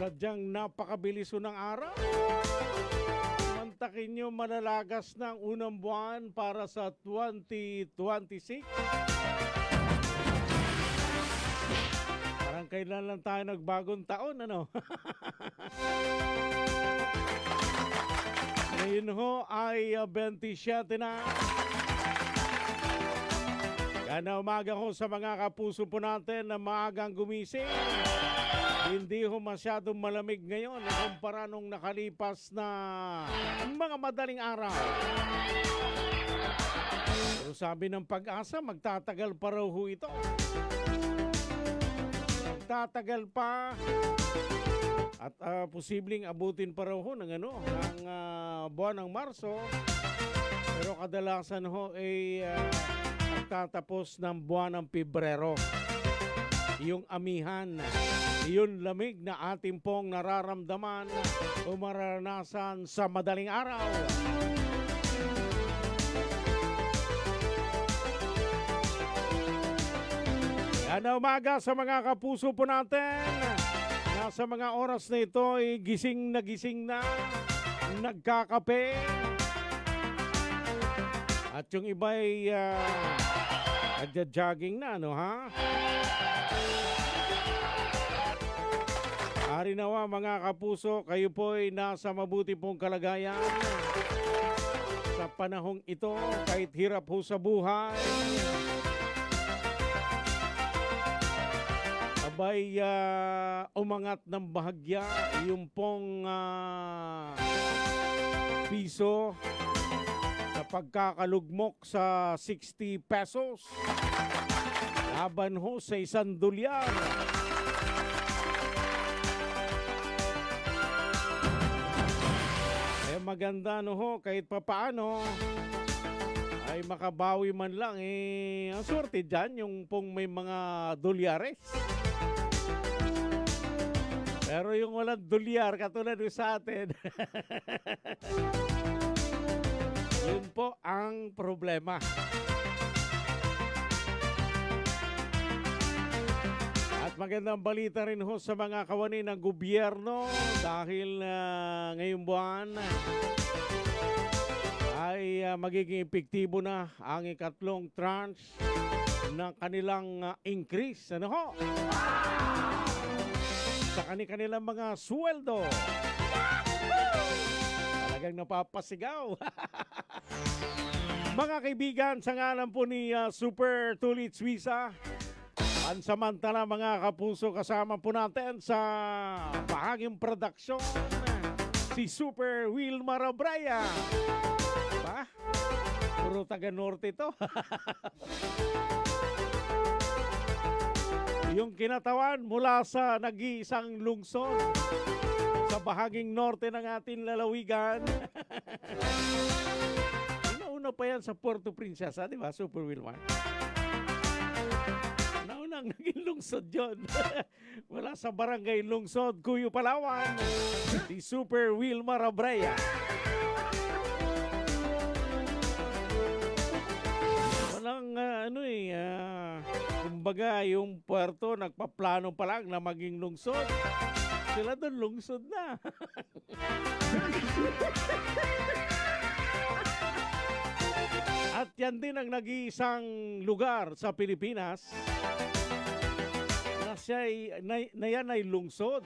Sadyang napakabilis ng araw. Mantakin nyo malalagas ng unang buwan para sa 2026. Parang kailan lang tayo nagbagong taon, ano? Ngayon ho ay 27 na. Kana umaga ho sa mga kapuso po natin na maagang gumising. Hindi ho masyadong malamig ngayon kumpara nung nakalipas na mga madaling araw. Pero sabi ng Pag-asa, magtatagal pa raw ho ito. Magtatagal pa at posibleng abutin pa raw ho ng buwan ng Marso. Pero kadalasan ho ay magtatapos ng buwan ng Pebrero. Yung amihan, yung lamig na ating pong nararamdaman o maranasan sa madaling araw. Yan na umaga sa mga kapuso po natin. Nasa mga oras na ito ay gising na, nagkakape. At yung iba ay nagja-jogging na, ano ha? Ari nawa mga kapuso, kayo po ay nasa mabuti pong kalagayan. Sa panahong ito, kahit hirap ho sa buhay, abay umangat ng bahagya yung pong piso sa pagkakalugmok sa 60 pesos. Laban ho sa $1. Maganda no ho, kahit papaano ay makabawi man lang ang swerte dyan yung pong may mga dolyares. Pero yung walang dolyar katulad sa atin yun po ang problema. At magandang balita rin ho sa mga kawani ng gobyerno dahil ngayong buwan ay magiging epektibo na ang ikatlong tranche ng kanilang increase. Ano ho? Sa kanilang mga sweldo. Talagang napapasigaw. Mga kaibigan, sa ngalan po ni Super Tulit Suiza, pansamantala mga kapuso, kasama po natin sa bahaging produksyon si Super Wilmar Abraya. Ba? Puro taga-norte ito. Yung kinatawan mula sa nag-iisang lungsod sa bahaging norte ng ating lalawigan. Una pa yan sa Puerto Princesa, di ba, Super Wilmar? Naunang naging lungsod yun. Wala sa barangay Lungsod, Cuyo, Palawan. Si Super Wilmar Abraya. Walang kumbaga yung puerto nagpaplano pa lang na maging lungsod. Sila doon lungsod na. At yan din ang nag-iisang lugar sa Pilipinas na yan ay lungsod.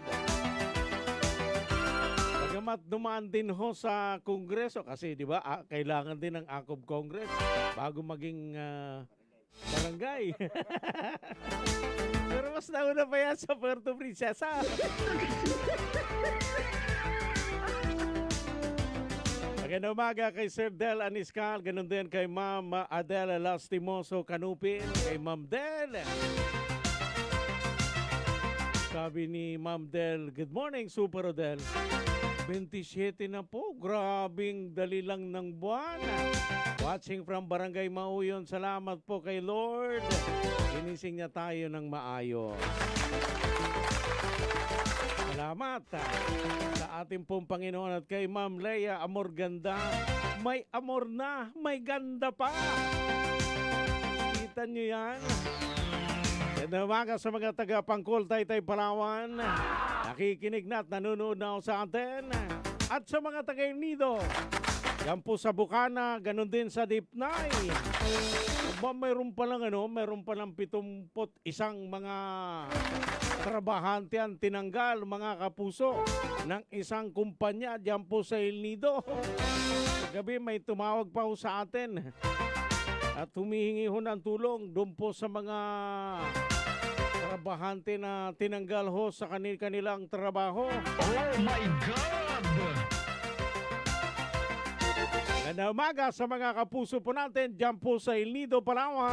Bagamat dumaan din ho sa Kongreso kasi di ba kailangan din ng Act of Congress bago maging barangay. Pero mas nauna pa yan sa Puerto Princesa. Magandang umaga kay Sir Del Aniscal, ganun din kay Ma'am Adela Lastimoso Canupin, kay Ma'am Del. Sabi ni Ma'am Del, good morning Super Del. 27 na po, grabing dali lang ng buwan. Watching from Barangay Mauyon, salamat po kay Lord. Ginising niya tayo ng maayos. Salamat sa ating pong Panginoon at kay Ma'am Leia Amor Ganda. May amor na, may ganda pa. Kita nyo yan? Ganda umaga sa mga taga Pangkol, Taytay, Palawan. nakikinig na at nanonood na ako sa atin. At sa mga taga Nido, yan po sa Bukana, ganun din sa Dipnay. Mayroon pa lang mayroon pa lang 71 mga trabahante ang tinanggal, mga kapuso, ng isang kumpanya diyan po sa El Nido. Gabi may tumawag pa ho sa atin at humihingi ho ng tulong doon po sa mga trabahante na tinanggal ho sa kanilang trabaho. Oh my God! Ganda umaga sa mga kapuso po natin diyan po sa El Nido, Palawan.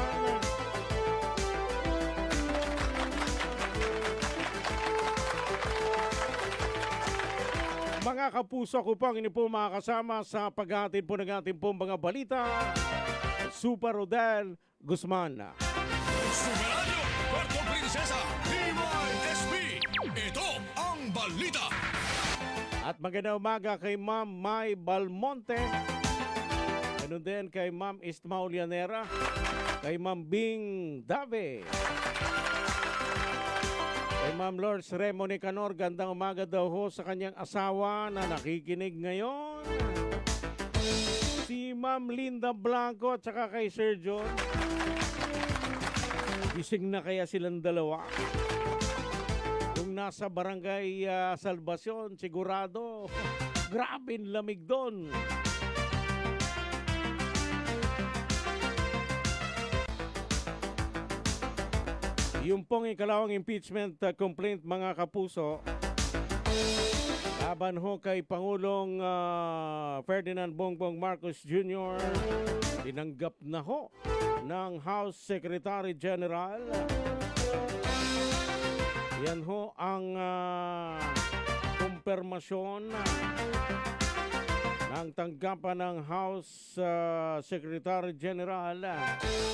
Mga kapuso ko po ang inyo po makakasama sa paghahatid po ng ating pong mga balita. Super Rodel Guzman. Sumaranyo, Puerto Princesa, DYSB. Ito ang balita. At magandang umaga kay Ma'am May Balmonte. Ganun din kay Ma'am Istma Ulianera. Kay Ma'am Bing Dave. Kay Ma'am Lourdes Remo Nicanor, gandang umaga daw ho sa kanyang asawa na nakikinig ngayon. Si Ma'am Linda Blanco at saka kay Sir John. Gising na kaya silang dalawa? Kung nasa barangay Salvacion, sigurado, grabe lamig doon. Yung pong ikalawang impeachment complaint, mga kapuso, laban ho kay Pangulong Ferdinand Bongbong Marcos Jr., tinanggap na ho ng House Secretary General. Yan ho ang kumpirmasyon ng tanggapan ng House Secretary General,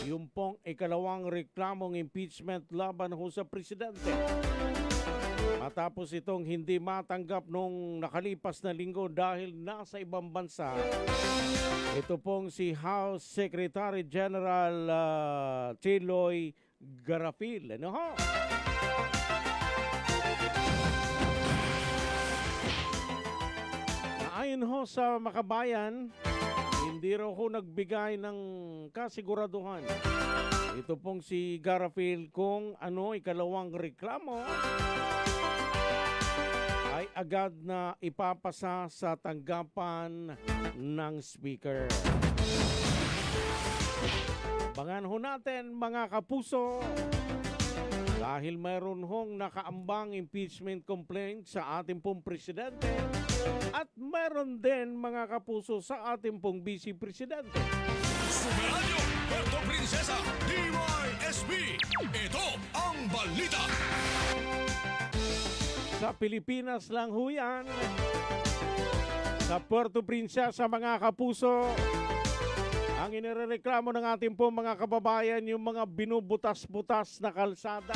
yung pong ikalawang reklamong impeachment laban ho sa Presidente. Matapos itong hindi matanggap nung nakalipas na linggo dahil nasa ibang bansa, ito pong si House Secretary General Chiloy Garapil. Ano ho? Ayon ho sa Makabayan, hindi raw ho nagbigay ng kasiguraduhan. Ito pong si Garapil kung ikalawang reklamo ay agad na ipapasa sa tanggapan ng speaker. Abangan ho natin, mga kapuso, dahil mayroon hong nakaambang impeachment complaint sa ating pong presidente at mayroon din, mga kapuso, sa ating pong vice presidente. Sumaranyo, Puerto Princesa, DYSB. Ito ang balita. Sa Pilipinas lang ho yan. Sa Puerto Princesa, mga kapuso, ang inireklamo ng ating pong mga kababayan, yung mga binubutas-butas na kalsada.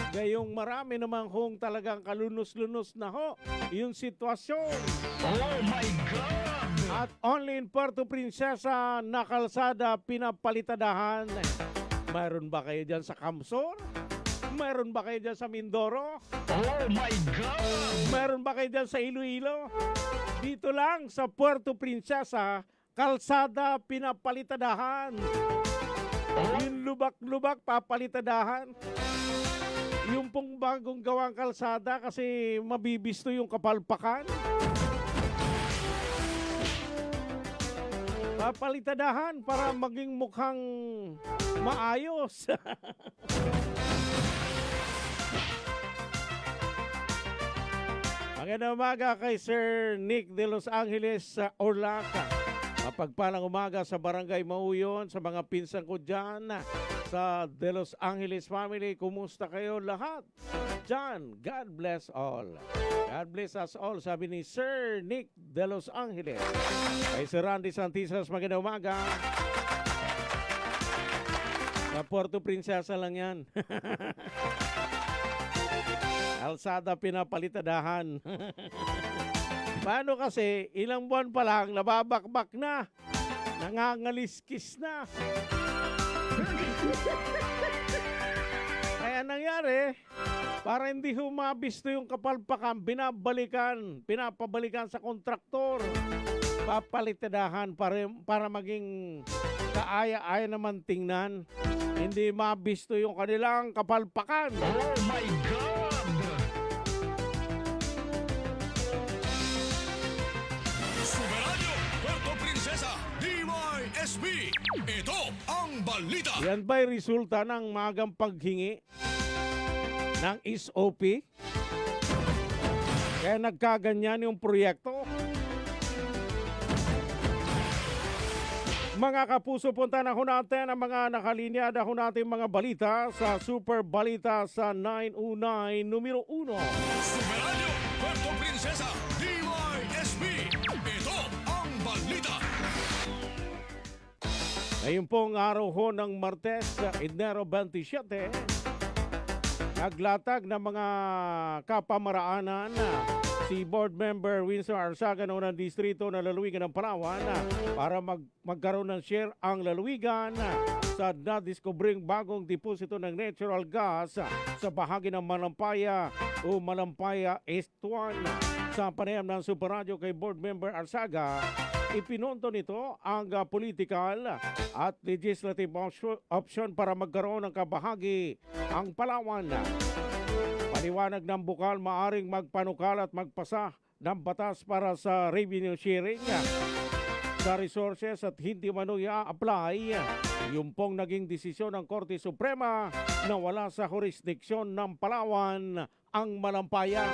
Gayong marami namang hong talagang kalunos-lunos na ho yung sitwasyon. Oh my God! At only in Puerto Princesa na kalsada pinapalitadahan. Mayroon ba kayo dyan sa Camsor? Mayroon ba kayo dyan sa Mindoro? Oh my God! Mayroon ba kayo dyan sa Iloilo? Dito lang sa Puerto Princesa, kalsada pinapalitadahan. Yung lubak-lubak papalitadahan. Yung pong bagong gawang kalsada kasi mabibisto yung kapalpakan. Papalitadahan para maging mukhang maayos. Magandang umaga kay Sir Nick de Los Angeles sa Orlaca. Mapagpalang umaga sa Barangay Mauyon, sa mga pinsan ko dyan sa De Los Angeles family. Kumusta kayo lahat dyan? God bless all. God bless us all, sabi ni Sir Nick de Los Angeles. Kay Sir Randy Santisas, magandang umaga. Sa Puerto Princesa lang yan. Kalsada pinapalitadahan. Paano kasi, ilang buwan pa lang, nababakbak na. Nangangaliskis na. Kaya Kaya nangyari, para hindi humabisto yung kapalpakan, pinapabalikan sa kontraktor. Papalitadahan para maging kaaya-aya naman tingnan. Hindi mabisto yung kanilang kapalpakan. Oh my God! Superadyo, Puerto Princesa, DYSB. Ito ang balita. Yan ba'y resulta ng magang paghingi ng SOP? Kaya nagkaganyan yung proyekto. Mga kapuso, punta na ho natin ang mga nakalinya na ho natin mga balita sa Super Balita sa 909 numero 1. Superadyo, Puerto Princesa, DYSB. Ito ang balita. Ngayon pong araw ho ng Martes, Enero 27, naglatag ng mga kapamaraanan si Board Member Winsor Arsaga ng unang distrito ng lalawigan ng Palawan para magkaroon ng share ang lalawigan sa nadiskubring bagong deposito ng natural gas sa bahagi ng Malampaya o Malampaya East 1. Sa panayam ng Super Radio kay Board Member Arsaga, ipinonto nito ang political at legislative option para magkaroon ng kabahagi ang Palawan. Paliwanag ng bukal, maaring magpanukal at magpasa ng batas para sa revenue sharing sa resources at hindi man i-apply. Yung pong naging desisyon ng Korte Suprema na wala sa jurisdiksyon ng Palawan ang Malampaya.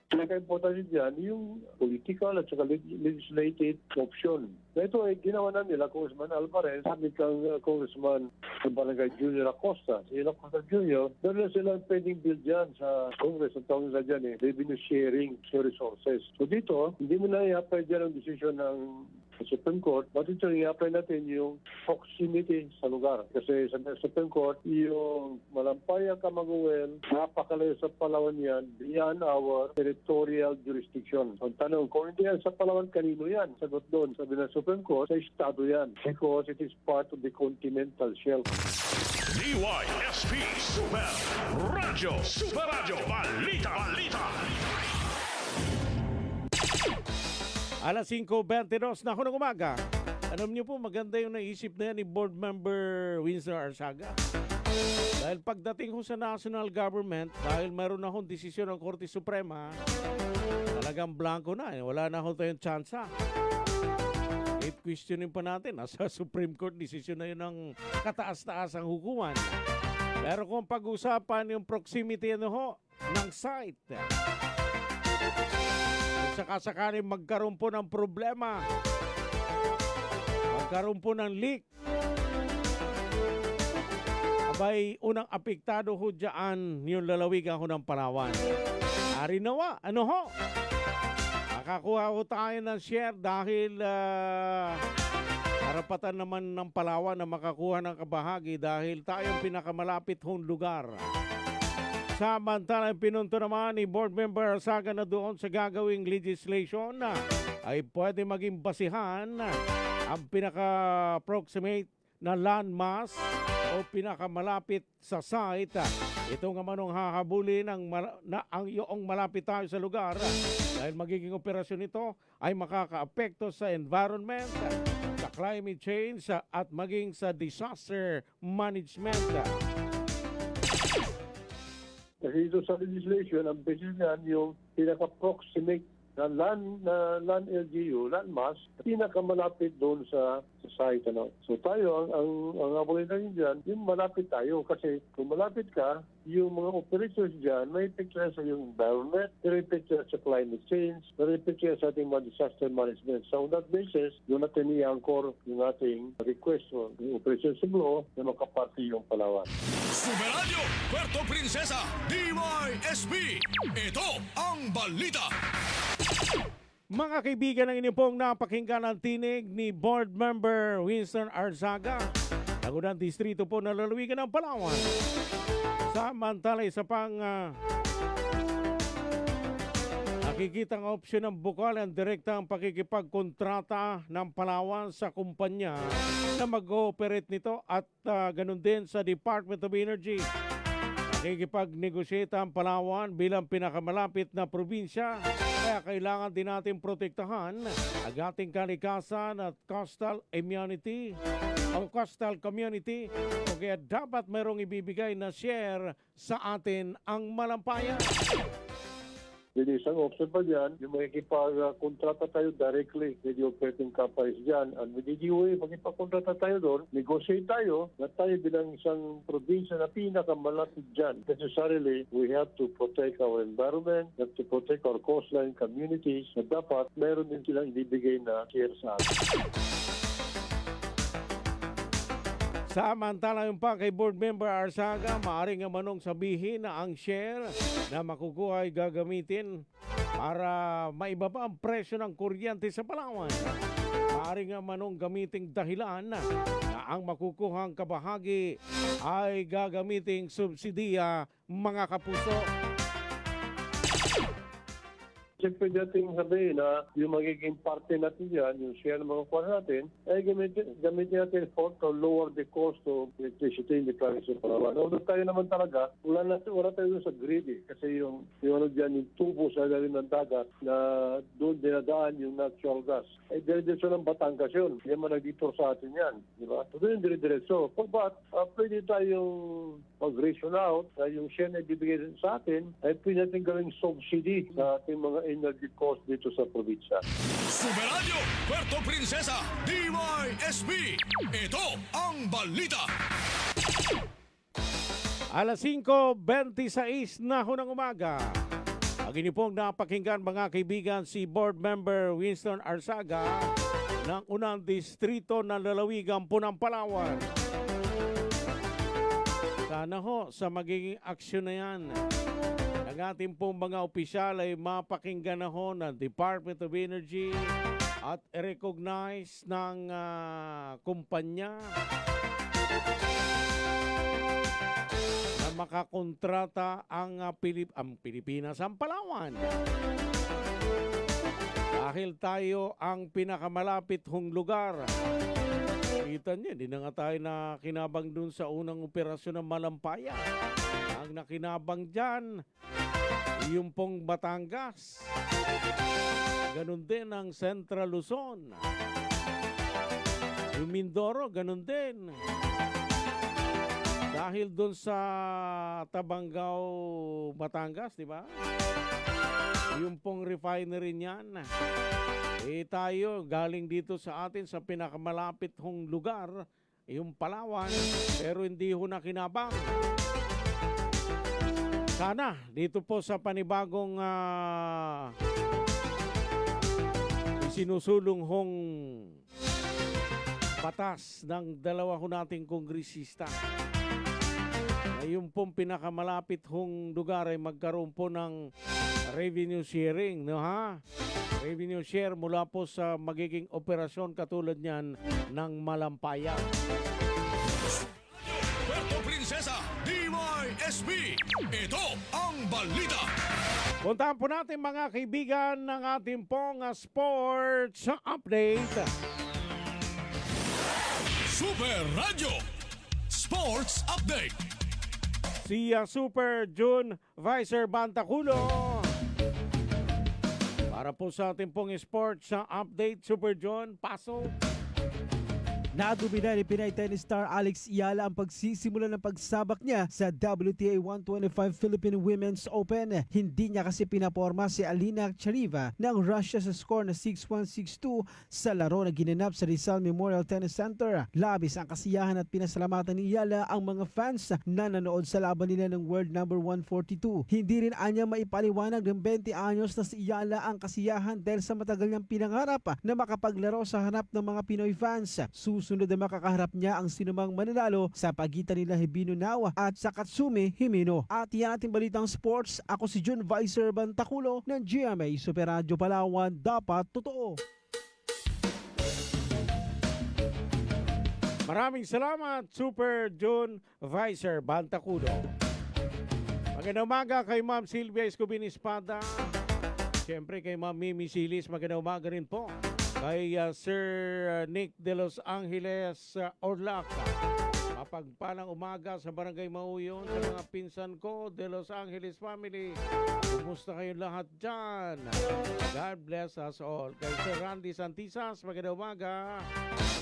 Pinaka-importante dyan, yung political at saka legislative option. Na ito ay ginawa na nila Congressman Alvarez, sabi kang Congressman ng Barangay Junior Acosta. Si Acosta Junior, meron na silang pending bill dyan sa Congress. Ang tawag nila dyan revenue sharing sa resources. So dito, hindi mo na i-apply dyan ang decision ng Supreme Court, but ito i-apply natin yung proximity sa lugar. Kasi sa Supreme Court, yung Malampaya, Camagüey, napakalayo sa Palawan yan, beyond our territorial jurisdiction. Ang tanong, kung hindi yan sa Palawan, kanino yan? Sagot doon, sabi ng Supreme Court, sa Estado yan. Because it is part of the continental shelf. DYSP Super Radio. Super Radio. Balita. Alas 5:22 na ako ng umaga. Alam niyo po, maganda yung naisip na yan ni Board Member Winsor Arsaga. Dahil pagdating ho sa national government, dahil meron na hong desisyon ng Korte Suprema, talagang blanco na. Wala na ho tayong tsansa. Questionin pa natin. Nasa Supreme Court, desisyon na yun ng kataas-taas ang hukuman. Pero kung pag-usapan yung proximity ng site, sakasakali magkaroon po ng problema, magkaroon po ng leak, abay unang apektado ho dyan yung lalawigan ho ng Palawan. Ari nawa, makakuha ho tayo ng share dahil karapatan naman ng Palawan na makakuha ng kabahagi dahil tayong pinakamalapit hong lugar. Samantala, pinunto naman ni Board Member Arsaga na doon sa gagawing legislation ay pwede maging basihan ang pinaka-proximate na landmass o pinakamalapit sa site. Ito nga manong hahabulin ang iyong malapit tayo sa lugar dahil magiging operasyon nito ay makaka-apekto sa environment, sa climate change at maging sa disaster management. Kasi ito sa legislation, ang basis niyan yung pinaka-proximate na land LGU, land mass, pinakamalapit doon sa site. So tayo, ang abulin natin dyan, yung malapit tayo. Kasi kung malapit ka, yung mga operators dyan, may picture sa yung environment, may picture sa climate change, may picture sa ating mga disaster management. So on that basis, doon natin i-anchor yung ating request o yung operations law na makapati yung Palawan. Super Radio, Puerto Princesa, DYSB. Ito ang balita. Mga kaibigan, ang inyong pong napakinggan ang tinig ni Board Member Winsor Arsaga, ng unang distrito po na lalawigan ng Palawan. Samantala, isa pang Nakikita ang opsyon ng bukal ang direktang pakikipagkontrata ng Palawan sa kumpanya na mag-ooperate nito at ganun din sa Department of Energy. Nakikipag-negosyate ang Palawan bilang pinakamalapit na probinsya, kaya kailangan din natin protektahan ang ating kalikasan at coastal immunity o coastal community. O kaya dapat mayroong ibibigay na share sa atin ang malampayan. Jadi isang option pa dyan, yung makikipag-kontrata tayo directly with the operating companies dyan. And with the DOA, makipag-kontrata tayo doon, negotiate tayo na tayo bilang isang probinsya na pinakamalapit dyan. Necessarily, we have to protect our environment, we have to protect our coastline communities, na dapat meron din silang ibibigay na share sa atin. Samantala yung pa kay Board Member Arsaga, maaaring manong sabihin na ang share na makukuha ay gagamitin para maibaba ang presyo ng kuryente sa Palawan. Maaaring manong gamiting dahilan na ang makukuhang kabahagi ay gagamiting subsidiya, mga kapuso. Siyempre natin sabihin na yung magiging parte natin yan, yung share na makukuha natin, ay gamitin natin to lower the cost of electricity in the province of Palawan. Although tayo naman talaga, wala tayo sa grid eh. Kasi yung dyan, yung tubo sa ilalim ng dagat na doon dinadaan yung natural gas. Eh, dire-diretso ng Batangas yun. Hindi man nag-detour sa atin yan. Di ba? So, doon yung dire-diretso. But, pwede tayong mag-ration out na yung share na ibibigay sa atin, ay pwede natin gawing subsidy sa ating mga energy cost dito sa probinsya. Superadio Puerto Princesa DYSB. Ito ang balita. Alas 5:26 na ho ng umaga. Ang inyo pong napakinggan mga kaibigan si Board Member Winston Arsaga ng unang distrito ng lalawigan po ng Palawan. Sana ho sa magiging aksyon na yan ng ating pong mga opisyal ay mapakinggan na ho ng Department of Energy at i-recognize ng kumpanya na makakontrata ang Pilipinas, ang Palawan. Dahil tayo ang pinakamalapit hong lugar. Kita niyo, hindi na nga tayo nakinabang dun sa unang operasyon ng Malampaya. Ang nakinabang dyan, yung pong Batangas. Ganun din ang Central Luzon. Yung Mindoro, ganun din. Dahil dun sa Tabangao, Batangas, di ba? Yung pong refinery niyan. Eh tayo, galing dito sa atin sa pinakamalapit hong lugar, yung Palawan, pero hindi ho nakinabang. Sana dito po sa panibagong isinusulong hong batas ng dalawa ho nating kongresista. Yung pong pinakamalapit hong lugar ay magkaroon po ng revenue sharing, no ha? Revenue share mula po sa magiging operasyon katulad niyan ng Malampaya. Puerto Princesa DYSB. Ito ang balita. Puntahan po natin mga kaibigan ng ating pong sports update. Super Radio Sports Update. Si Super June Vicer Bantaculo. Para po sa ating pong sports update, Super John, pasok. Nadumina ni Pinay tennis star Alex Iyala ang pagsisimula ng pagsabak niya sa WTA 125 Philippine Women's Open. Hindi niya kasi pinaporma si Alina Chariva ng Russia sa score na 6-1, 6-2 sa laro na ginanap sa Rizal Memorial Tennis Center. Labis ang kasiyahan at pinasalamatan ni Iyala ang mga fans na nanood sa laban nila ng World Number 142. Hindi rin anya maipaliwanag ng 20 anyos na si Iyala ang kasiyahan dahil sa matagal niyang pinangarap na makapaglaro sa hanap ng mga Pinoy fans. Susunod na makakaharap niya ang sinumang mananalo sa pagitan nila Hibino Nawa at Sakatsumi Himino. At yan ating balitang sports. Ako si June Vicer Bantaculo ng GMA Super Radio Palawan. Dapat totoo. Maraming salamat, Super June Vicer Bantaculo. Magandang umaga kay Ma'am Silvia Escobin Espada. Siyempre kay Ma'am Mimi Silis, magandang umaga rin po. Kay Sir Nick de Los Angeles Orlac. Mapagpalang umaga sa Barangay Mauyon, sa mga pinsan ko, de Los Angeles family. Kumusta kayo lahat dyan? God bless us all. Kay Sir Randy Santisas, magandang umaga.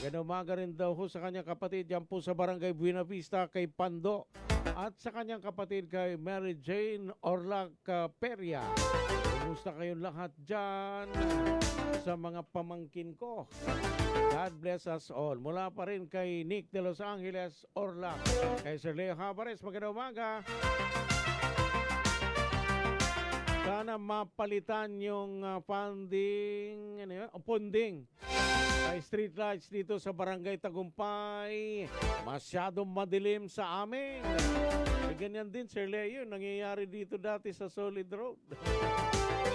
Magandang umaga rin daw ho sa kanyang kapatid dyan po sa Barangay Buena Vista kay Pando. At sa kanyang kapatid kay Mary Jane Orlac Peria. Kumusta kayong lahat dyan sa mga pamangkin ko? God bless us all. Mula pa rin kay Nick de Los Angeles Orlac. Kay Sir Leo Habares, magandang umaga. Sana mapalitan yung funding, ponding ay street lights dito sa Barangay Tagumpay. Masyadong madilim sa amin. Ganyan din, Sir Leo, nangyayari dito dati sa Solid Road.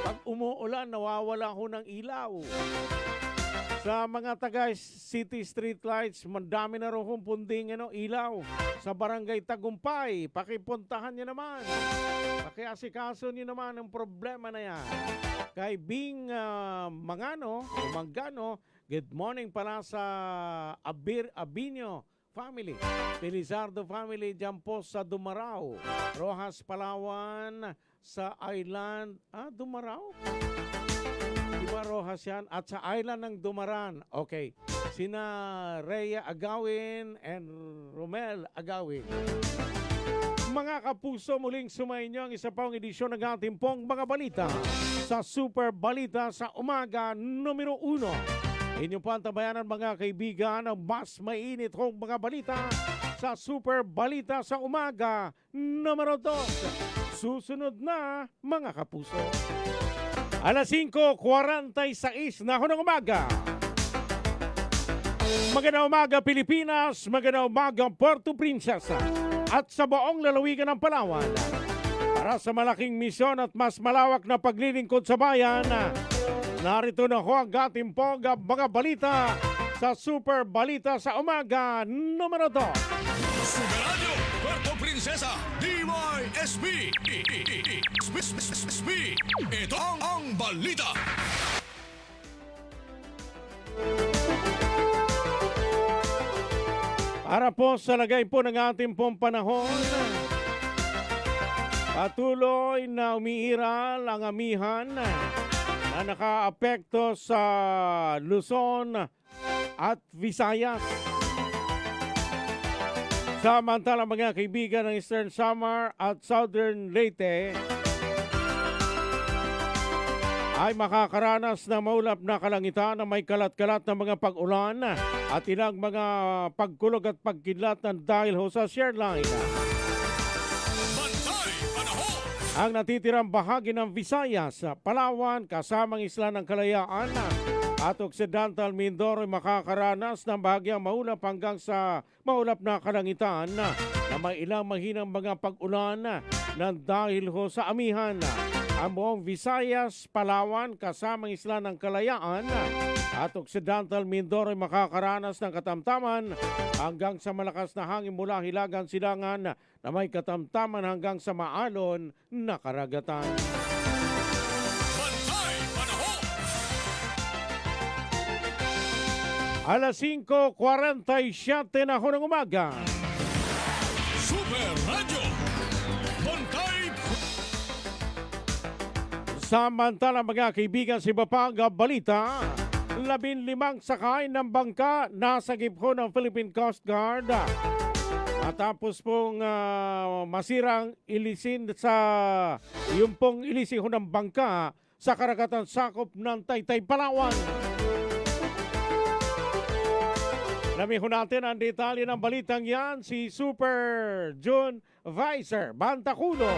Pag umuulan, nawawala ho ng ilaw. Sa mga taga City Street Lights, madami na rin hong punding ilaw sa Barangay Tagumpay. Pakipuntahan nyo naman. Pakiasikaso nyo naman ang problema na yan. Kay Bing Mangano, good morning pala sa Abinyo family, Felizardo family dyan po sa Dumarao, Rojas, Palawan, sa Island, Dumarao? Diba Rojas yan? At sa Island ng Dumaran. Okay. Sina Rhea Agawin and Romel Agawin. Mga kapuso, muling sumainyo ang isa pang edisyon ng ating pong mga balita sa Super Balita sa Umaga numero 1. Inyong pantabayanan mga kaibigan ang mas mainit kong mga balita sa Super Balita sa Umaga numero 2. Susunod na mga kapuso. Alas 5:46 na ako ng umaga. Magandang umaga Pilipinas, magandang umaga Puerto Princesa at sa buong lalawigan ng Palawan. Para sa malaking misyon at mas malawak na paglilingkod sa bayan, narito na ho ang ating pong mga balita sa Super Balita sa Umaga numero 2. Super Radio Puerto Princesa DYSB. Ito ang balita. Para po sa lagay po ng ating pong panahon, patuloy na umiiral ang amihan na nakaapekto sa Luzon at Visayas. Samantala mga kaibigan ng Eastern Samar at Southern Leyte ay makakaranas ng maulap na kalangitan na may kalat-kalat na mga pag-ulan at ilang mga pagkulog at pagkidlat ng dahil ho sa shear line. Bantay panahon. Ang natitirang bahagi ng Visayas, Palawan, kasamang Isla ng Kalayaan at Occidental Mindoro ay makakaranas ng bahagyang maulap hanggang sa maulap na kalangitan na may ilang mahinang mga pag-ulan ng dahil ho sa amihan. Ang buong Visayas, Palawan, kasamang Isla ng Kalayaan at Occidental Mindoro ay makakaranas ng katamtaman hanggang sa malakas na hangin mula Hilagang Silangan na may katamtaman hanggang sa maalon na karagatan. Bantay panahon. Alas 5:47 na ho ng umaga. Super Radio. Bantay. Samantala mga kaibigan, si Bapang balita, 15 sakay ng bangka nasagip ho ng Philippine Coast Guard. Matapos pong masirang ilisin sa yung pong ilisin ho ng bangka sa karagatan sakop ng Taytay, Palawan. Alamin ho natin ang detalye ng balitang yan, si Super June Vicer Bantacudo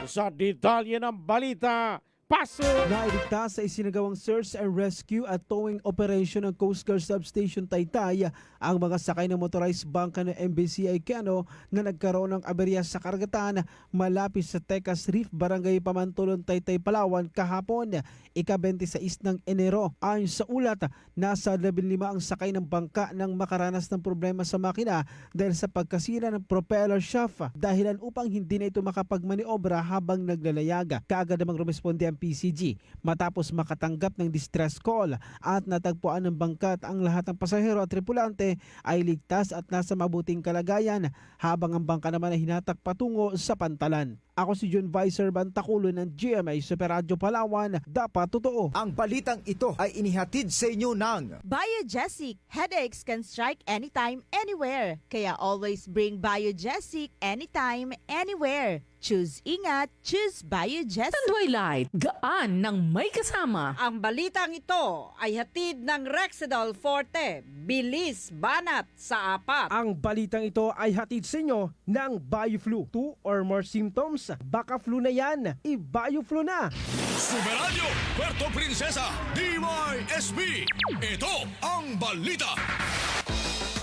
sa detalye ng balita. Paso! Nailigtas sa isinagawang search and rescue at towing operation ng Coast Guard Substation Taytay ang mga sakay ng motorized bangka ng MBCI Cano na nagkaroon ng aberya sa karagatan malapit sa Tecas Reef, Barangay Pamantulon, Taytay, Palawan kahapon, ika-26 ng Enero. Ayon sa ulat, nasa 15 ang sakay ng bangka nang makaranas ng problema sa makina dahil sa pagkasira ng propeller shaft, dahilan upang hindi na ito makapagmaniobra habang naglalayag. Kaagad namang rumesponde ang DMPCG matapos makatanggap ng distress call at natagpuan ng bangkat ang lahat ng pasahero at tripulante ay ligtas at nasa mabuting kalagayan habang ang bangka naman ay hinatak patungo sa pantalan. Ako si John Vicer Bantaculo ng GMA Super Radio Palawan, dapat totoo. Ang balitang ito ay inihatid sa inyo ng Biogesic. Headaches can strike anytime, anywhere. Kaya always bring Biogesic anytime, anywhere. Choose ingat, choose Biogesic. Tanduay Light, gaan ng may kasama. Ang balitang ito ay hatid ng Rexidol Forte, bilis, banat sa apat. Ang balitang ito ay hatid sa inyo ng BioFlu. 2 or more symptoms, baka flu na yan, i-BioFlu na. Super Radio, Puerto Princesa, DYSB. Ito ang balita.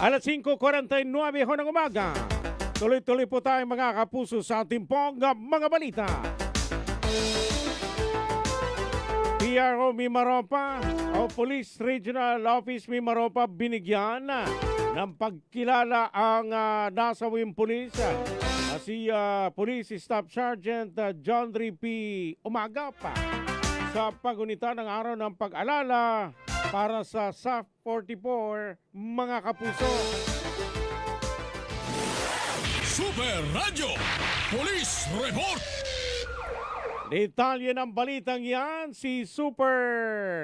Alas 5:49 ho ng umaga. Tuloy-tuloy po tayo mga kapuso sa ating pong mga balita. PRO Mimaropa o Police Regional Office Mimaropa binigyan ng pagkilala ang nasawing pulis si Police Staff Sergeant John P. Umagapa sa pagunita ng araw ng pag-alala para sa SAF 44 mga kapuso. Super Radio, Police Report. Detalye ng balitang yan si Super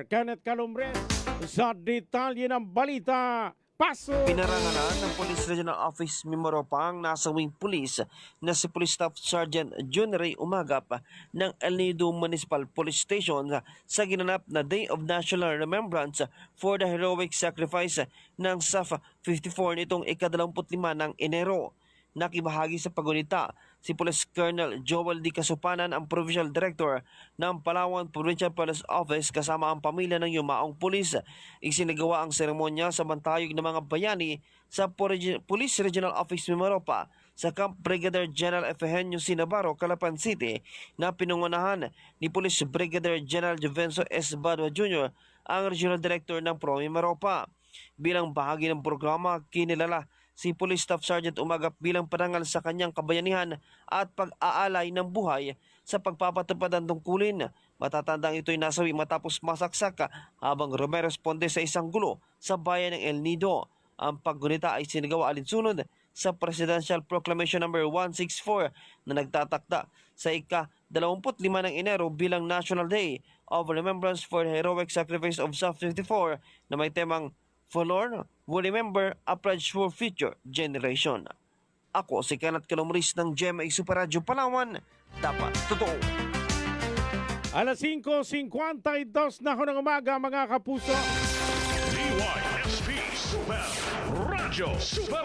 Kenneth Calumbres. Sa detalye ng balita, paso! Pinarangalan ng Police Regional Office Mimaropa ang nasawing pulis na si Police Staff Sergeant Jun Ray Umagap ng El Nido Municipal Police Station sa ginanap na Day of National Remembrance for the heroic sacrifice ng SAF 54 nitong ika-25 ng Enero. Nakibahagi sa pagunita si Police Colonel Joel D. Kasupanan, ang Provincial Director ng Palawan Provincial Police Office kasama ang pamilya ng yumaong pulis. Isinagawa ang seremonya sa bantayog ng mga bayani sa Police Regional Office Mimaropa sa Camp Brigadier General Efehenio C. Navarro, Calapan City na pinungunahan ni Police Brigadier General Juvencio S. Badua Jr., ang Regional Director ng Pro Mimaropa. Bilang bahagi ng programa, kinilala si Police Staff Sergeant Umagap bilang parangal sa kanyang kabayanihan at pag-aalay ng buhay sa pagpapatupad ng tungkulin. Matatandang ito'y nasawi matapos masaksak habang rumeresponde sa isang gulo sa bayan ng El Nido. Ang paggunita ay sinagawa alinsunod sa Presidential Proclamation No. 164 na nagtatakda sa ika-25 ng Enero bilang National Day of Remembrance for the Heroic Sacrifice of SAF 54 na may temang Forlorn will remember a pledge for future generation. Ako si Kenneth Calumbres ng GMA Super Radio Palawan, dapat totoo. Alas 5:52 na ho ng umaga mga kapuso. DYSB Super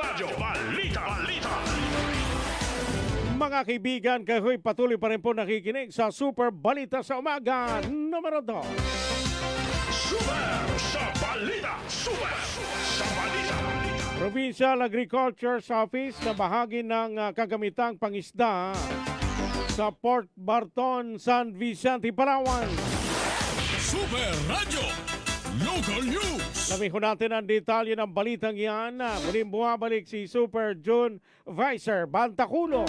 Radio, Balita. Mga kaibigan, kayo'y patuloy pa rin po nakikinig sa Super Balita sa Umaga, numero 2. Super sa balita. Provincial Agriculture Office na bahagi ng kagamitang pangisda sa Port Barton, San Vicente, Palawan. Super Radio, Local News. Lamihon natin ang detalye ng balitang yan. Muling bumabalik si Super June Vicer Bantaculo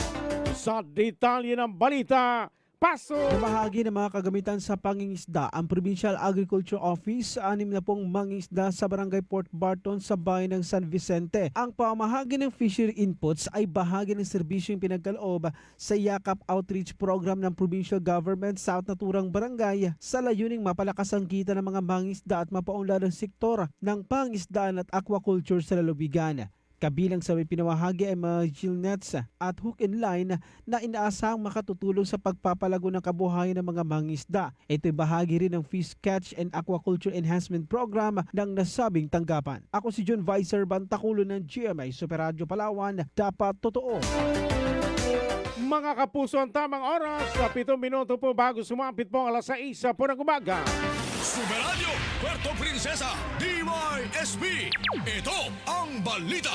sa detalye ng balita. Paso! Bahagi ng mga kagamitan sa pangingisda ang Provincial Agriculture Office, 6 na pong mangingisda sa Barangay Port Barton sa bayan ng San Vicente. Ang pamahagi ng fishery inputs ay bahagi ng serbisyong pinagkaloob sa Yakap Outreach Program ng Provincial Government sa naturang barangay sa layuning mapalakas ang kita ng mga mangingisda at mapaunlad ang sektor ng pangingisdaan at aquaculture sa lalawigan. Kabilang sa may pinamahagi ay mga gill nets at hook and line na inaasahang makatutulong sa pagpapalago ng kabuhayan ng mga mangisda. Ito'y bahagi rin ng Fish Catch and Aquaculture Enhancement Program ng nasabing tanggapan. Ako si John Vicer Bantaculo ng GMA Super Radio Palawan, dapat totoo. Mga kapuso, ang tamang oras sa 7 minuto po bago sumapit po ang alas 6 po ng umaga. Super Radio, Puerto Princesa, DYSB. Ito ang balita.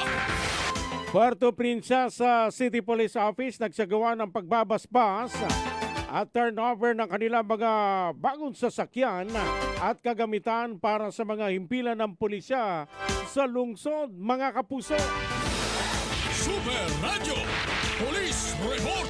Puerto Princesa City Police Office nagsagawa ng pagbabasbas at turnover ng kanilang mga bagong sasakyan at kagamitan para sa mga himpilan ng pulisya sa lungsod, mga kapuso. Super Radio, Police Report.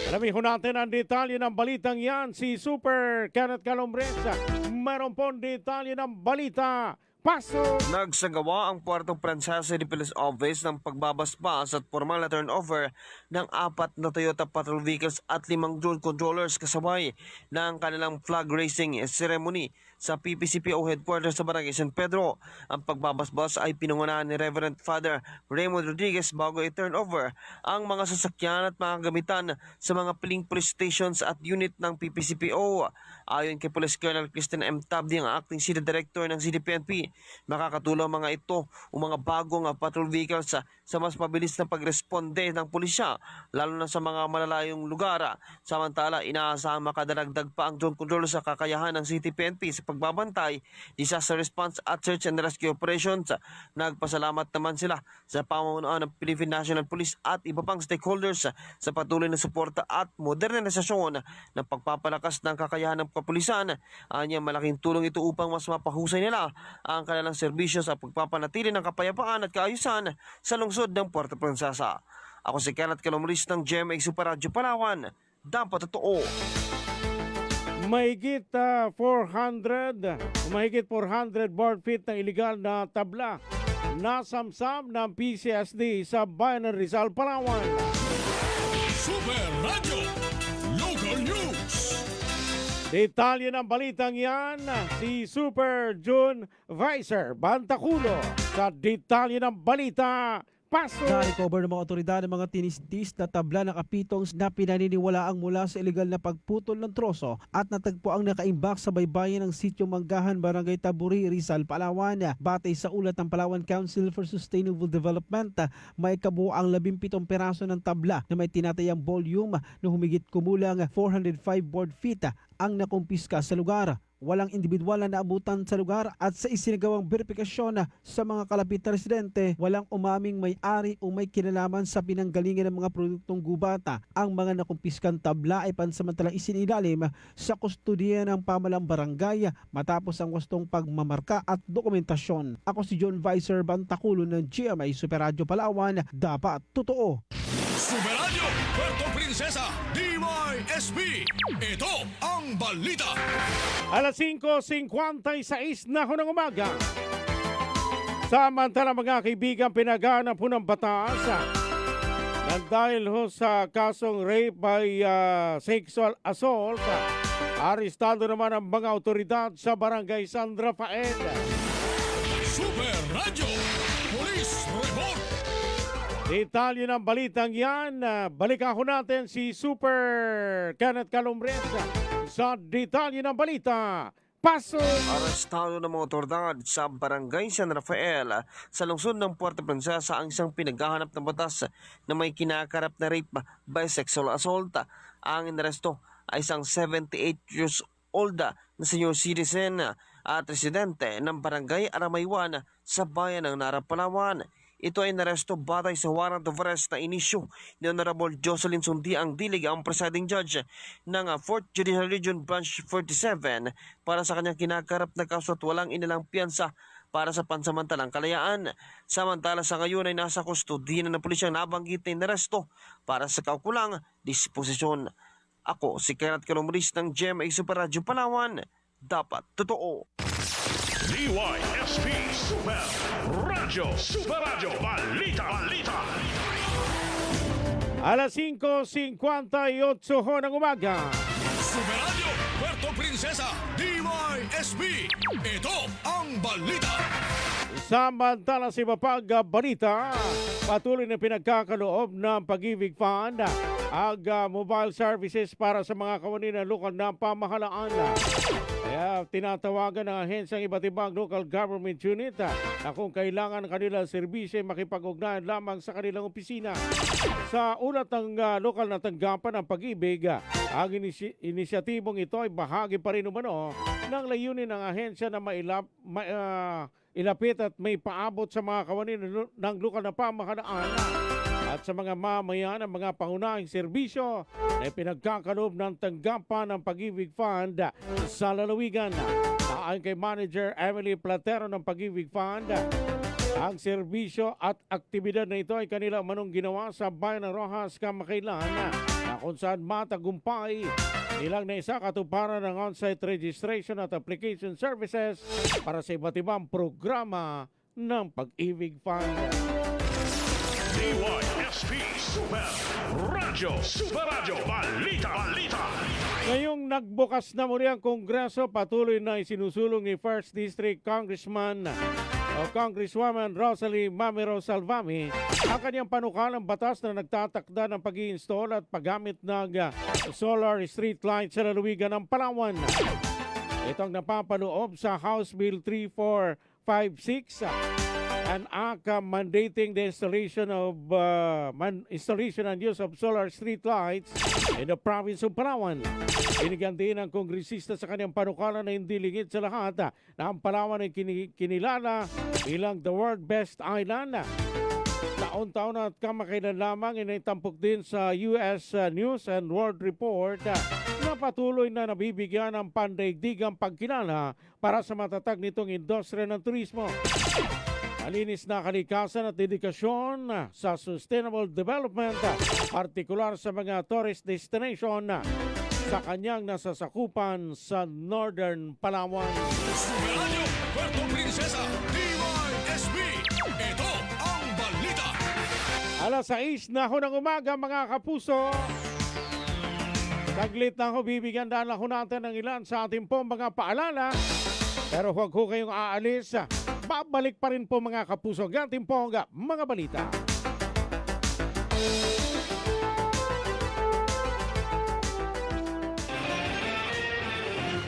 Alamin ho natin ang detalye ng balitang yan. Si Super Kenneth Calombresa. Meron po detalye ng balita. Pasok! Nagsagawa ang Puerto Princesa City Police Office ng pagbabasbas at formal na turnover ng 4 na Toyota patrol vehicles at 5 drone controllers kasabay ng kanilang flag raising ceremony sa PPCPO headquarters sa Barangay San Pedro. Ang pagbabasbas ay pinungunahan ni Reverend Father Raymond Rodriguez bago i-turnover ang mga sasakyan at mga gamitan sa mga piling police stations at unit ng PPCPO. Ayon kay Police Colonel Christian M. Tabdi, ang acting city director ng CDPNP, makakatulong mga ito o mga bagong patrol vehicles sa mas mabilis na pagresponde ng pulisya, lalo na sa mga malalayong lugar. Samantala, inaasahang makadalagdag pa ang drone control sa kakayahan ng CTPNP sa pagbabantay, disaster response at search and rescue operations. Nagpasalamat naman sila sa pamumunuan ng Philippine National Police at iba pang stakeholders sa patuloy na suporta at modernisasyon ng pagpapalakas ng kakayahan ng kapulisan. Anya, malaking tulong ito upang mas mapahusay nila ang kanilang serbisyo sa pagpapanatili ng kapayapaan at kaayusan sa lungsod ng Puerto Princesa. Ako si Kenneth Calombresa ng GMA Super Radio Palawan. Dapat totoo. Mahigit 400 board feet ng illegal na tabla nasamsam ng PCSD sa bayan ng Rizal, Palawan. Super Radio Local News. Detalye ng balitang yan, si Super June Vicer Bantaculo sa detalye ng balita. Pasok! Na-recover ng mga otoridad ng mga tinistis na tabla ng kapitong na pinaniniwalaang mula sa illegal na pagputol ng troso at natagpo ang nakaimbak sa baybayin ng Sitio Manggahan, Barangay Taburi, Rizal, Palawan. Batay sa ulat ng Palawan Council for Sustainable Development, may kabuo ang 17 peraso ng tabla na may tinatayang volume na humigit kumulang 405 board feet ang nakumpiska sa lugar. Walang individual na naabutan sa lugar at sa isinagawang verifikasyon sa mga kalapit na residente, walang umaming may-ari o may kinalaman sa pinanggalingan ng mga produktong gubata. Ang mga nakumpiskang tabla ay pansamantalang isinilalim sa kustudiya ng pamalang barangay matapos ang wastong pagmamarka at dokumentasyon. Ako si John Vicer Bantaculo ng GMA Super Radio Palawan. Dapat totoo. Super Radio Puerto Princesa DYSB. Ito ang balita. Alas 5:56 na ho ng umaga. Samantala mga kaibigan, pinagana po ng batas na dahil ho sa kasong rape by sexual assault, arestado naman ang mga otoridad sa Barangay San Rafael. Super Radio Police Report. Detalye ng balitang yan, balikan ko natin si Super Kenneth Calombresa sa detalye ng balita. Pasok! Arestado ng mga otoridad sa Barangay San Rafael sa lungsod ng Puerto Princesa ang isang pinaghahanap ng batas na may kinakarap na rape by sexual assault. Ang inaresto ay isang 78 years old na senior citizen at residente ng Barangay Aramaywan sa bayan ng Nara, Palawan. Ito ay naresto batay sa warrant of arrest na inisyu ni Honorable Jocelyn Sundi ang dilig ang presiding judge ng 4th Judicial Region Branch 47 para sa kanyang kinakarap na kaso at walang inilang piyansa para sa pansamantalang kalayaan. Samantala sa ngayon ay nasa kustodiya ng pulisyang nabanggit na inaresto para sa kaukulang disposisyon. Ako si Kenneth Calombresa ng GMA Super Radio Palawan. Dapat totoo. DYSB Super Radio. Super Radio Balita. Alas 5:58 ho ng umaga. Super Radio Puerto Princesa DYSB. Ito ang balita. Samantala sa iba pang balita, patuloy na pinagkakaloob ng Pag-ibig Fund ang mobile services para sa mga kawani ng lokal na pamahalaan. Kaya tinatawagan ng ahensyang iba't ibang local government unit na kung kailangan kanilang serbisyo ay makipag-ugnayan lamang sa kanilang opisina. Sa ulat ng lokal na tanggapan ng Pag-ibig, ang inisyatibong ito ay bahagi pa rin umano ng layunin ng ahensya na ilapit at may paabot sa mga kawani ng lokal na pamahalaan at sa mga mamayan ng mga pangunahing serbisyo na pinagkakaloob ng tanggapan ng Pag-ibig Fund sa lalawigan. Ayon kay Manager Emily Platero ng Pag-ibig Fund, ang serbisyo at aktibidad na ito ay kanila manong ginawa sa bayan ng Rojas, Kamakailan na na kung saan matagumpay nilang naisa katuparan ng on-site registration at application services para sa iba't ibang programa ng Pag-ibig Fund. DYSP Super Radyo Balita. Ngayong nagbukas na muli ang Kongreso, patuloy na isinusulong ni 1st District Congressman o Congresswoman Rosalie Mamero Salvami ang kanyang panukalang batas na nagtatakda ng pag-i-install at paggamit ng solar street lights sa lalawigan ng Palawan. Itong napapaloob sa House Bill 3456, an act mandating the installation and use of solar street lights in the province of Palawan. Binigyan din ng kongresista sa kanyang panukala na hindi lingid sa lahat na ang Palawan ay kinilala bilang the world best island. Taon-taon at kamakailan lamang initampok din sa US News and World Report na patuloy na nabibigyan ng pandaigdigang pagkilala para sa matatag nitong industriya ng turismo. Malinis na kalikasan at dedikasyon sa sustainable development, partikular sa mga tourist destination sa kanyang nasasakupan sa Northern Palawan. Sumeradyo, Puerto Princesa, DYSB. Ito ang balita. Alas 6 na ho ng umaga mga kapuso. Saglit na ho, bibigyan daan ho natin ng ilan sa ating pong mga paalala. Pero huwag ho kayong aalis. Babalik pa rin po mga kapuso ang ating pong mga balita.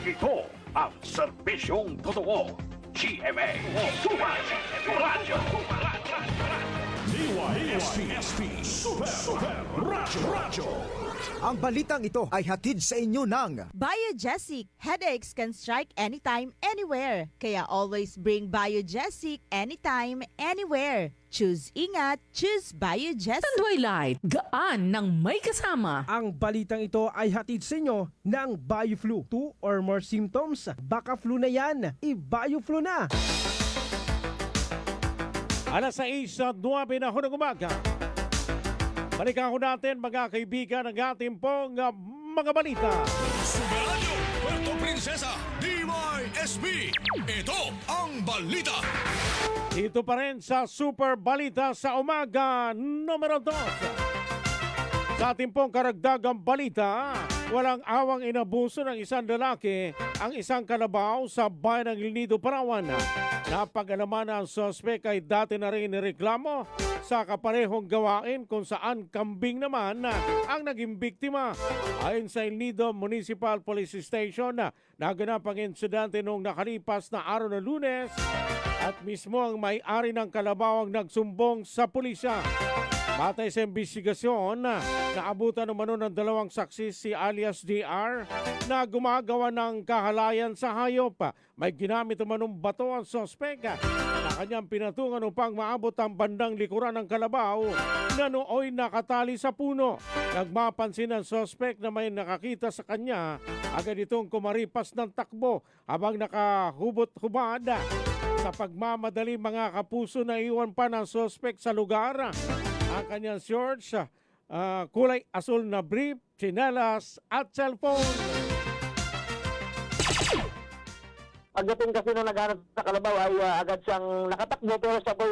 Ito ang serbisyong totoo. GMA Super Radyo. DYSP Super Radyo. Ang balitang ito ay hatid sa inyo ng Biogesic. Headaches can strike anytime, anywhere. Kaya always bring Biogesic anytime, anywhere. Choose ingat, choose Biogesic. Tanduay Light, gaan ng may kasama. Ang balitang ito ay hatid sa inyo ng BioFlu. 2 or more symptoms, baka flu na yan, i-BioFlu na. Alas 6:09 na ho ng umaga. Balikan ko natin mga kaibigan ng ating pong mga balita. Sumeradyo, Puerto Princesa, DYSB. Ito ang balita. Dito pa rin sa Super Balita sa umaga numero 2. Sa ating pong karagdagang balita, walang awang inabuso ng isang lalaki ang isang kalabaw sa bayan ng El Nido, Palawan. Napag-alaman na ang sospek ay dati na rin nireklamo sa kaparehong gawain kung saan kambing naman ang naging biktima. Ayon sa El Nido Municipal Police Station, naganap ang insidente noong nakalipas na araw na Lunes at mismo ang may-ari ng kalabaw ang nagsumbong sa pulisya. Batay sa investigasyon, naabutan umano ng dalawang saksi si alias DR na gumagawa ng kahalayan sa hayop. May ginamit umanong bato ang sospek na kanyang pinatungan upang maabot ang bandang likuran ng kalabaw na nooy nakatali sa puno. Nagmapansin ang sospek na may nakakita sa kanya, agad itong kumaripas ng takbo habang nakahubot-hubad. Sa pagmamadali mga kapuso, na iwan pa ng sospek sa lugar ang kanyang shorts, kulay asul na brief, tsinelas at cellphone. Pagdating kasi nung naghanap sa kalabaw ay agad siyang nakatakbo, pero siya po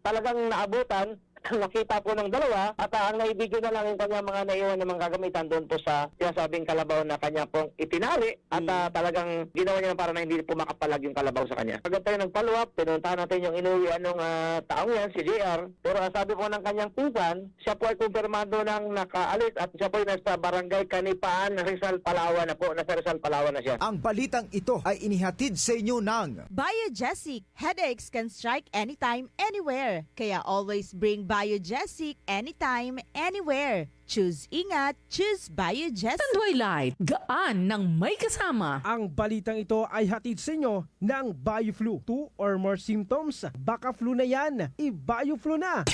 talagang naabutan. Nakita po ng dalawa at ang naibigay na lang yung kanya mga naiwan na mga gagamitan doon po sa sinasabing kalabaw na kanya pong itinali at talagang ginawa niya para na hindi po makapalag yung kalabaw sa kanya. Agad tayo nag-follow up, pinuntahan natin yung inuwian ng taong yan, si JR, pero sabi po ng kanyang pinsan, siya po ay kumpirmado ng nakaalis at siya po ay nasa barangay Kanipaan, Rizal, Palawan na po, nasa Rizal, Palawan na siya. ang balitang ito ay inihatid sa inyo ng Biogesic. Headaches can strike anytime, anywhere. Kaya always bring Biogesic anytime, anywhere. Choose ingat, choose Biogesic. Tanduay Light, gaan ng may kasama. Ang balitang ito ay hatid sa inyo ng BioFlu. 2 or more symptoms, baka flu na yan, i-BioFlu na.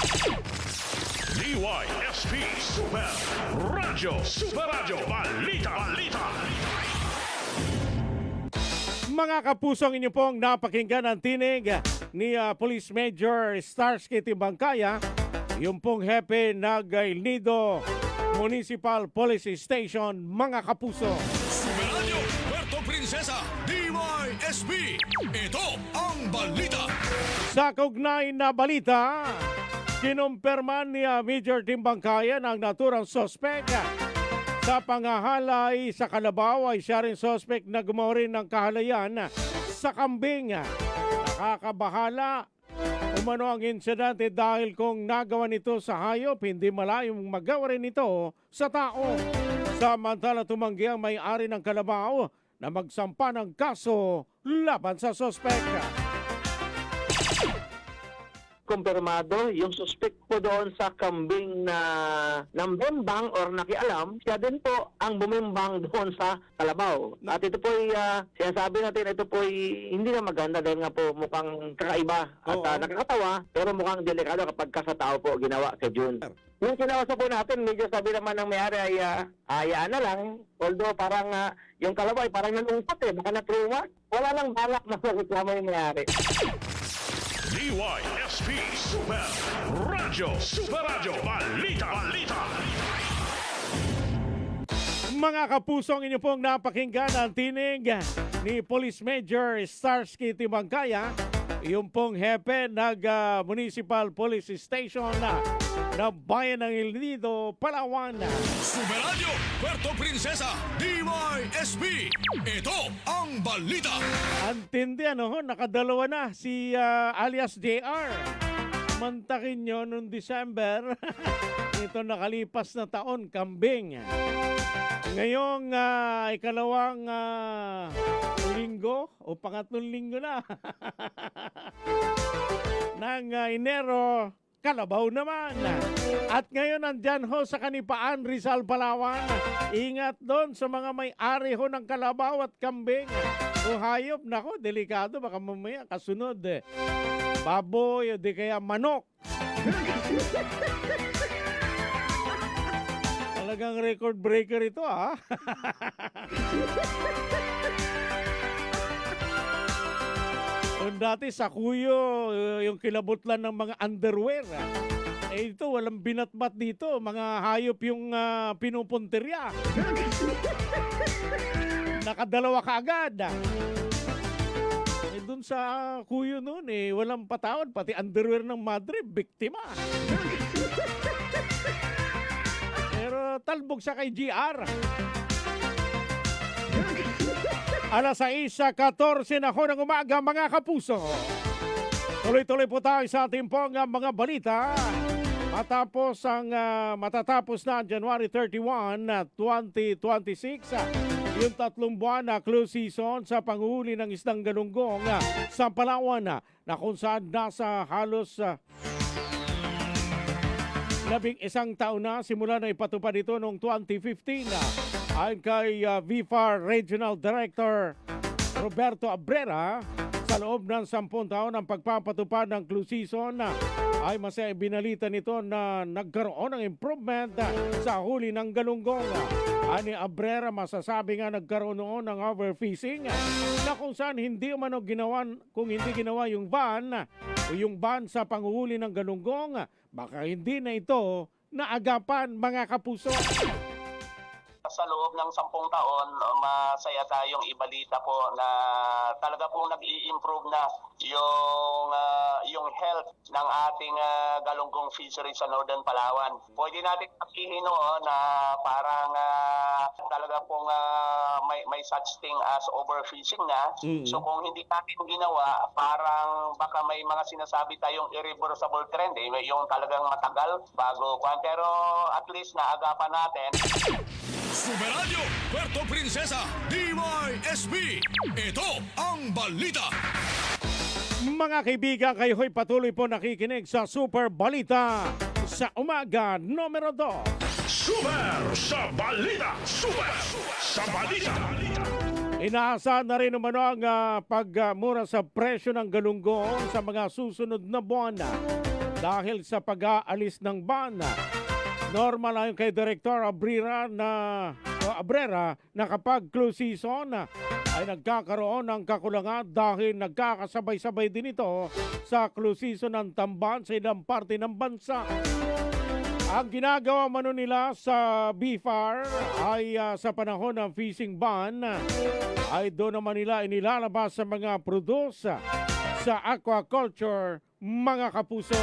DYSP Super Radyo Balita. Mga kapusong, inyo pong napakinggan ang tinig ni Police Major Starsky Timbangkaya, yung pong hepe ng El Nido Municipal Police Station, mga kapuso. Superadyo, Puerto Princesa, DYSB. Ito ang balita. Sa kaugnay na balita, kinumpirman ni Major Timbangkayan ang naturang sospek sa pangahalay sa Kalabaw ay siya rin sospek na gumawa rin ng kahalayan sa kambing. Nakakabahala umano ang insidente dahil kung nagawa nito sa hayop, hindi malayong magawa rin ito sa tao. Samantala tumanggi ang may-ari ng Kalabaw na magsampa ng kaso laban sa sospek. Kumpirmado yung suspect po doon sa kambing na nambimbang or nakialam, siya din po ang bumimbang doon sa Kalabaw. At ito po sinasabi natin, ito po hindi na maganda dahil nga po mukhang kakaiba at nakakatawa, pero mukhang delikado kapag ka sa tao po ginawa kay June. Yung kinawasa po natin, medyo sabi naman ng may-ari ay hayaan na lang. Although parang yung Kalabaw ay parang nalungkot baka na-trauma. Wala nang balak na reklamo yung may-ari. DYSP Super Radyo. Super Radyo Balita. Mga kapusong, inyo pong napakinggan ang tinig ni Police Major Starsky Timbangkaya, yung pong hepe ng Municipal Police Station na bayan ng El Nido, Palawan. Superadyo, Puerto Princesa, DYSB. Ito ang balita. Antindi, nakadalawa na si alias JR. Mantakin nyo noong December. Ito nakalipas na taon, kambing. Ngayong ikalawang linggo o pangatlong linggo na ng Enero, Kalabaw naman. At ngayon nandyan ho sa Kanipaan, Rizal, Palawan. Ingat doon sa mga may-ari ho ng kalabaw at kambing. O hayop, nako, delikado. Baka mamaya kasunod baboy o di kaya manok. Talagang record breaker ito, ha? Kung dati sa kuyo, yung kilabot lang ng mga underwear. Ito, walang binatbat dito. Mga hayop yung pinupuntirya. Nakadalawa ka agad. Dun sa kuyo noon, walang patawad. Pati underwear ng madre, biktima. Pero talbog sa kay GR. Alas 6:14 na ho ng umaga, mga kapuso. Tuloy-tuloy po tayo sa ating pong mga balita. Matatapos na January 31, 2026, yung 3 buwan na close season sa panguhuli ng isdang galunggong sa Palawan na kung saan nasa halos 11 taon na simula na ipatupad ito noong 2015. Ayon kay VFAR Regional Director Roberto Abrera, sa loob ng 10 taon ng pagpapatupad ng close season ay masaya binalita nito na nagkaroon ng improvement sa huli ng galunggong. Ani Abrera, masasabi nga nagkaroon noon ng overfishing na kung saan hindi umano ginawa yung ban o yung ban sa panguhuli ng galunggong, baka hindi na ito naagapan, mga kapuso. Sa loob ng 10 taon, masaya tayong ibalita po na talaga pong nag-i-improve na yung health ng ating galunggong fishery sa Northern Palawan. Pwede natin sabihin na parang talaga pong may such thing as overfishing na. So kung hindi natin ginawa, parang baka may mga sinasabi tayong irreversible trend, yung talagang matagal bago. Pero at least naagapan natin. Superadyo, Puerto Princesa, DYSB. Ito ang balita. Mga kaibigan, kayo ho'y patuloy po nakikinig sa Super Balita sa umaga numero 2. Super sa balita. Super sa balita. Inaasahan na rin naman ang pagmura sa presyo ng galunggong sa mga susunod na buwan dahil sa pag-aalis ng ban. Normal ayon kay Director Abrera na kapag close season ay nagkakaroon ng kakulangan dahil nagkakasabay-sabay din ito sa close season ng tamban sa ilang parte ng bansa. Ang ginagawa mano nila sa BFAR ay sa panahon ng fishing ban ay doon naman nila inilalabas sa mga produce sa aquaculture, mga kapuso.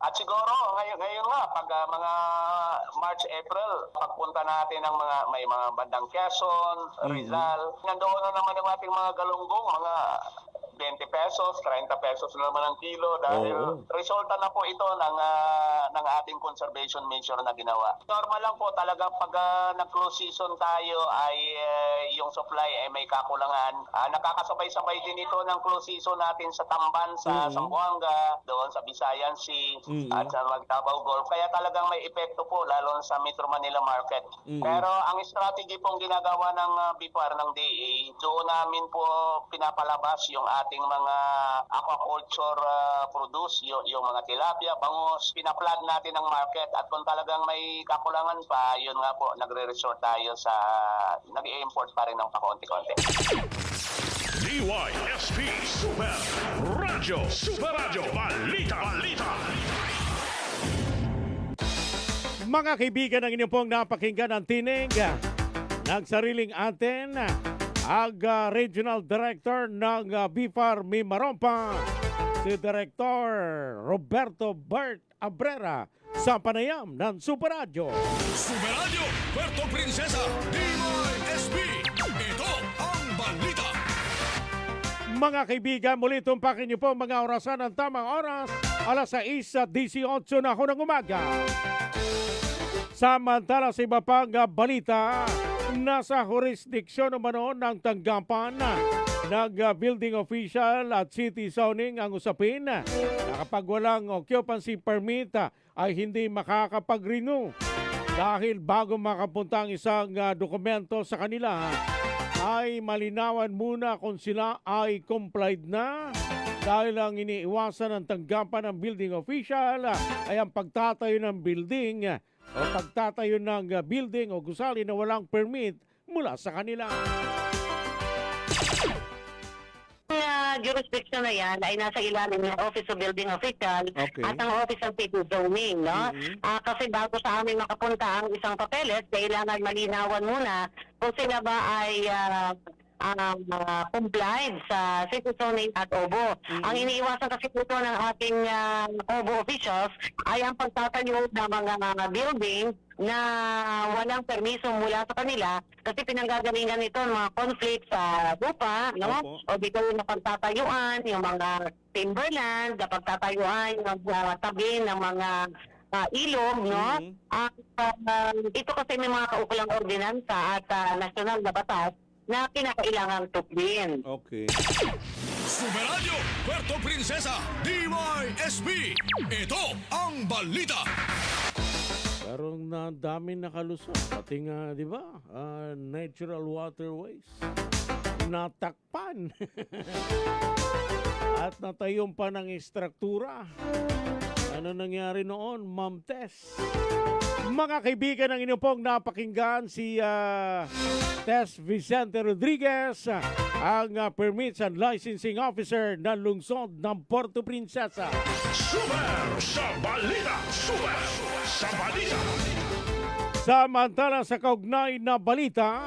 At siguro ngayon nga pag mga March, April, pagpunta natin ng may mga bandang Quezon, Rizal, nandoon na naman yung ating mga galunggong, mga 20 pesos, 30 pesos na naman ang kilo dahil resulta na po ito ng ating conservation measure na ginawa. Normal lang po talaga pag nag-close season tayo ay yung supply ay may kakulangan. Nakakasabay-sabay din ito ng close season natin sa Tamban, sa Zamboanga, doon sa Visayan Sea at sa Magtabao Gulf. Kaya talagang may epekto po lalo sa Metro Manila market. Pero ang strategy pong ginagawa ng BIPAR ng DA, doon namin po pinapalabas yung ating mga aquaculture produce, yung mga tilapia, bangus, pinaplan natin ang market at kung talagang may kakulangan pa, yun nga po, nagre-resort tayo sa, nag-i-import pa rin ng pakonti-konti. DYSP Super Radio. Super Radio. Balita. Mga kaibigan, ang inyong pong napakinggan ang tinig ng sariling atin, ang Regional Director ng BIFAR Mimarompa, si Director Roberto Bert Abrera sa panayam ng Super Radio. Super Radio, Puerto Princesa, DYSP. Ito ang balita. Mga kaibigan, muli tumpakin niyo po mga orasan ng tamang oras, alas 6:18 na ako ng umaga. Samantala sa iba pang balita, nasa jurisdiksyon naman ng tanggapan ng building official at city zoning ang usapin na kapag walang occupancy permit ay hindi makakapag-renew dahil bago makapunta ang isang dokumento sa kanila ay malinawan muna kung sila ay complied na dahil ang iniiwasan ng tanggapan ng building official ay ang pagtatayo ng building o pagtatayo ng building o gusali na walang permit mula sa kanila. Jurisdiction na yan ay nasa ilalim ng Office of Building Official at ang Office of City Zoning, no? Kasi bago sa amin makapunta ang isang papeles, kailangan malinawan muna kung sila ba ay complied sa city zoning at OBO. Ang iniiwasan kasi dito ng ating OBO officials ay ang pagtatayo ng mga building na walang permiso mula sa kanila kasi pinanggagalingan nito ng mga conflict sa lupa, no? O dito yung pagtatayuan, yung mga timberland, na pagtatayuan yung tabi ng mga ilog, no? Ito kasi may mga kaukulang ordinansa at nasyonal na batas na kinakailangang tuklin. Okay. Super Radio, Puerto Princesa, DYSP. Ito ang balita. Pero na dami nakalusot, pati nga, di ba, natural waterways, natakpan. At natayong pa ng istruktura. Ano nangyari noon, Ma'am Tess? Mga kaibigan, ang inyong pong napakinggan si Tess Vicente Rodriguez, ang Permits and Licensing Officer ng lungsod ng Puerto Princesa. Super sa balita. Super sa balita. Samantala sa kaugnay na balita,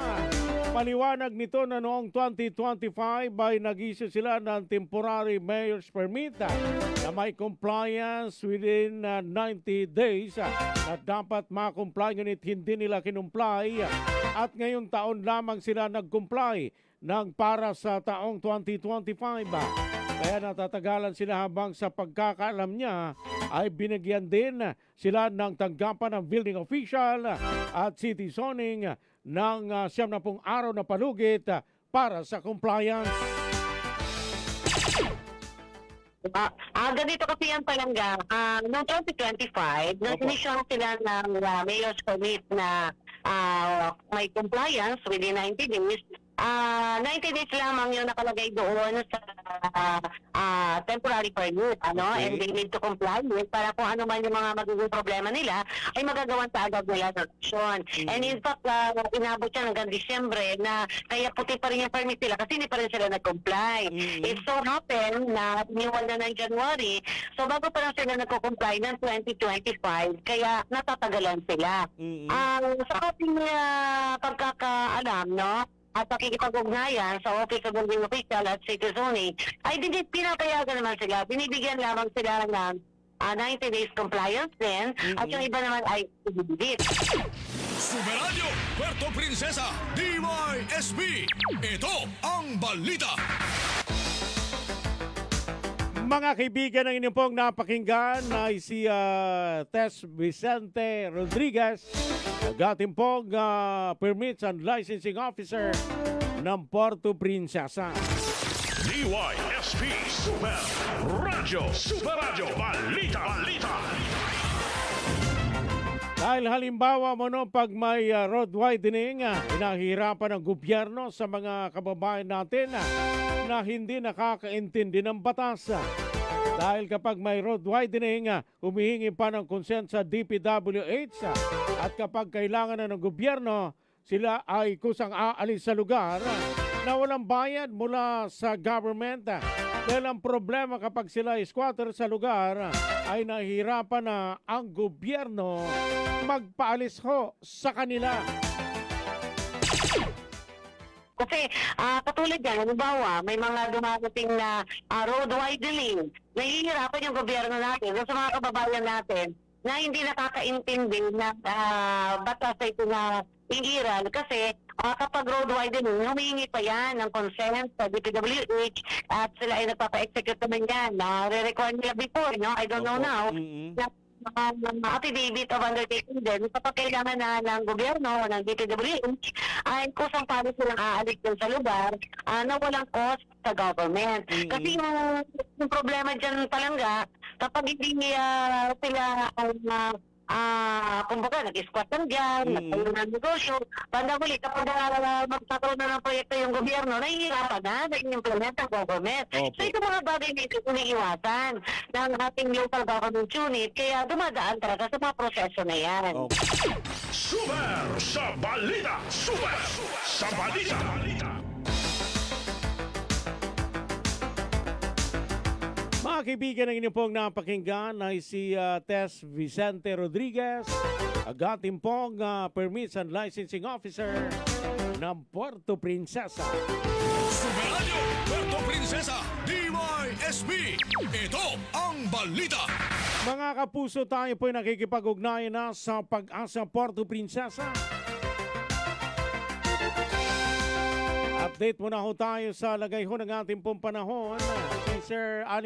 paliwanag nito na noong 2025 ay nag-issue sila ng temporary mayor's permit na may compliance within 90 days na dapat ma-comply, ngunit hindi nila kinumply at ngayong taon lamang sila nag-comply ng para sa taong 2025. Kaya natatagalan sila habang sa pagkakaalam niya ay binigyan din sila ng tanggapan ng building official at city zoning ng 70 araw na palugit para sa compliance. Ganito kasi yan palangga. Noong 2025, nag-issue sila ng mayor's permit na may compliance within 90 days. 90 days lamang yung nakalagay doon sa temporary permit, ano? Okay. And they need to comply with para kung ano man yung mga magiging problema nila ay magagawan sa agad nila ng action. And in fact, inabot siya hanggang Disyembre na kaya puti pa rin yung permit nila kasi hindi pa rin sila nag-comply. It so happened na iniwan na ng January, so bago pa lang sila nagko-comply ng 2025, kaya natatagalan sila. Sa ating pagkakaalam, no? At pakikipag-ugnayan sa Office of Building Official at City Zoning, ay pinapayagan naman sila. Binibigyan lamang sila ng 90 days compliance din, at yung iba naman ay ibibigit. Superadio, Puerto Princesa, DYSB. Ito ang balita. Mga kaibigan, ang inyong pong napakinggan ay si Tess Vicente Rodriguez, ating pong Permits and Licensing Officer ng Puerto Princesa. DYSB Super Radio, Balita. Dahil halimbawa mo no, pag may road widening, pinahihirapan ng gobyerno sa mga kababayan natin na hindi nakakaintindi ng batas. Dahil kapag may road widening, humihingi pa ng consent sa DPWH at kapag kailangan na ng gobyerno, sila ay kusang aalis sa lugar na walang bayad mula sa government. Dahil ang problema kapag sila ay squatter sa lugar ay nahihirapan na ang gobyerno magpaalis ho sa kanila. Kasi katulad yan, halimbawa, may mga dumadating na road widening. Nahihirapan yung gobyerno natin sa mga kababayan natin na hindi nakakaintindi na batas na ito na ingiral. Kasi kapag road widening, humihingi pa yan ng consent sa DPWH at sila ay nagpapa-execute naman yan. Re-require nila before, no? I don't know now. Affidavit of undertaking din, kapag kailangan na ng gobyerno o ng DPWH, ay kusang paano silang aalis din sa lugar na walang cost sa government. Kasi yung problema dyan palangga, kapag hindi sila kumbaga, nag-squat lang dyan, nagtayo ng negosyo, pandamuli, kapag magkakaroon na ng proyekto yung gobyerno, nahihirapan na implement ang government. So ito mga bagay na ito iniiwasan ng ating local government unit, kaya dumadaan talaga sa mga proseso na yan. Super sa balita. Mga kaibigan, ang inyong pong napakinggan ay si Tess Vicente Rodriguez, ating pong Permits and Licensing Officer ng Puerto Princesa. Superadio, Puerto Princesa, DYSB. Ito ang balita. Mga kapuso, tayo po'y nakikipag-ugnayan na sa Pag-asa Puerto Princesa. Update muna ho tayo sa lagay ho ng ating pong panahon. Si Sir Ali